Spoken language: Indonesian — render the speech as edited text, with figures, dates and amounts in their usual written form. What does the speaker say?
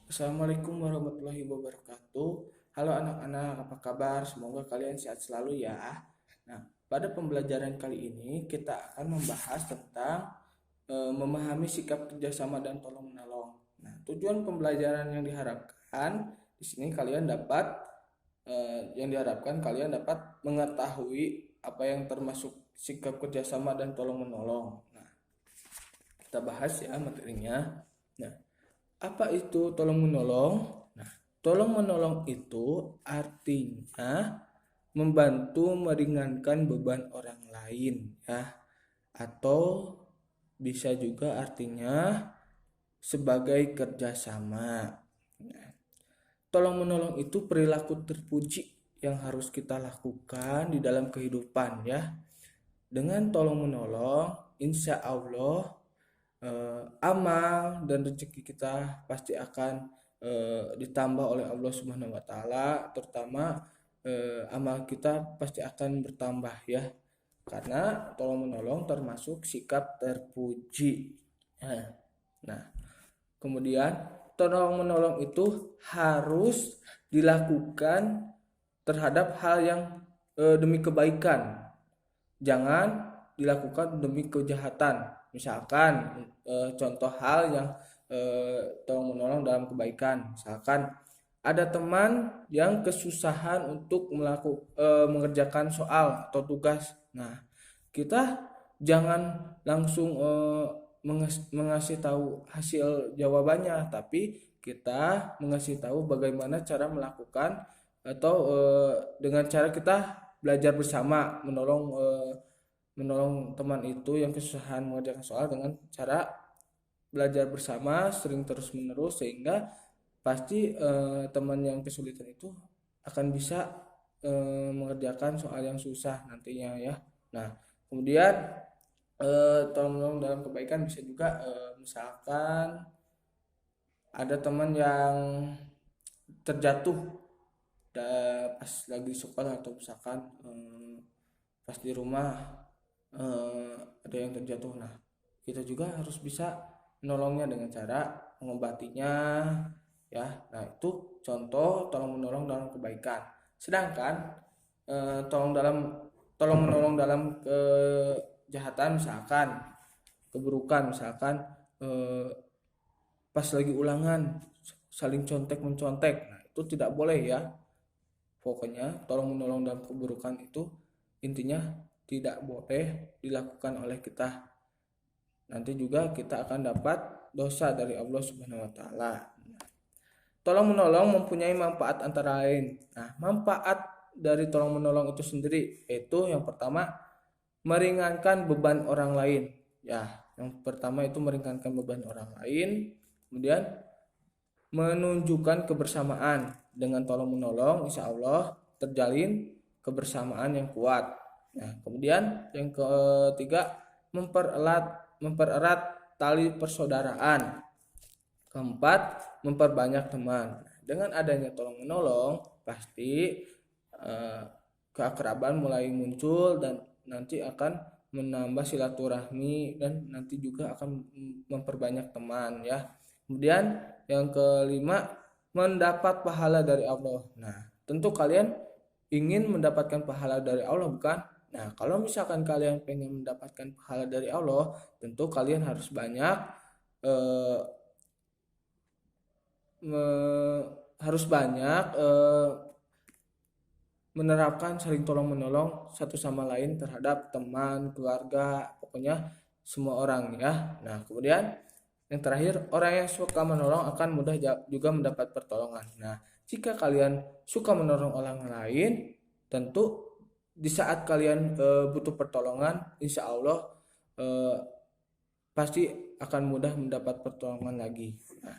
Assalamualaikum warahmatullahi wabarakatuh. Halo anak-anak, apa kabar? Semoga kalian sehat selalu ya. Nah, pada pembelajaran kali ini kita akan membahas tentang memahami sikap kerjasama dan tolong menolong. Nah, tujuan pembelajaran yang diharapkan di sini kalian dapat mengetahui apa yang termasuk sikap kerjasama dan tolong menolong. Nah, kita bahas ya materinya. Nah, apa itu tolong menolong? Nah, tolong menolong itu artinya membantu meringankan beban orang lain ya, atau bisa juga artinya sebagai kerjasama. Nah, tolong menolong itu perilaku terpuji yang harus kita lakukan di dalam kehidupan ya. Dengan tolong menolong, insya Allah amal dan rezeki kita pasti akan ditambah oleh Allah Subhanahu wa taala, terutama amal kita pasti akan bertambah ya. Karena tolong menolong termasuk sikap terpuji. Nah, kemudian tolong menolong itu harus dilakukan terhadap hal yang demi kebaikan. Jangan dilakukan demi kejahatan. Misalkan contoh hal yang tolong menolong dalam kebaikan. Misalkan ada teman yang kesusahan untuk mengerjakan soal atau tugas. Nah, kita jangan langsung mengasih tahu hasil jawabannya, tapi kita mengasih tahu bagaimana cara melakukan atau dengan cara kita belajar bersama menolong teman itu yang kesusahan mengerjakan soal dengan cara belajar bersama sering terus menerus, sehingga pasti teman yang kesulitan itu akan bisa mengerjakan soal yang susah nantinya ya. Nah, kemudian tolong menolong dalam kebaikan bisa juga misalkan ada teman yang terjatuh pas lagi sekolah, atau misalkan pas di rumah ada yang terjatuh. Nah, kita juga harus bisa menolongnya dengan cara mengobatinya ya. Nah, itu contoh tolong menolong dalam kebaikan. Sedangkan tolong menolong dalam kejahatan, misalkan keburukan, misalkan pas lagi ulangan saling contek mencontek, nah itu tidak boleh ya. Pokoknya tolong menolong dalam keburukan itu intinya tidak boleh dilakukan oleh kita. Nanti juga kita akan dapat dosa dari Allah Subhanahu wa taala. Tolong menolong mempunyai manfaat antara lain. Nah, manfaat dari tolong menolong itu sendiri yaitu yang pertama meringankan beban orang lain. Ya, yang pertama itu meringankan beban orang lain. Kemudian menunjukkan kebersamaan. Dengan tolong menolong insya Allah terjalin kebersamaan yang kuat. Nah, kemudian yang ketiga mempererat tali persaudaraan. Keempat, memperbanyak teman. Dengan adanya tolong menolong pasti keakraban mulai muncul dan nanti akan menambah silaturahmi dan nanti juga akan memperbanyak teman ya. Kemudian yang kelima, mendapat pahala dari Allah. Nah, tentu kalian ingin mendapatkan pahala dari Allah, bukan? Nah, kalau misalkan kalian pengen mendapatkan pahala dari Allah, tentu kalian harus banyak eh, harus banyak menerapkan saling tolong menolong satu sama lain terhadap teman, keluarga, pokoknya semua orang ya. Nah, kemudian yang terakhir, orang yang suka menolong akan mudah juga mendapat pertolongan. Nah, jika kalian suka menolong orang lain, tentu di saat kalian butuh pertolongan, insya Allah pasti akan mudah mendapat pertolongan lagi. Nah,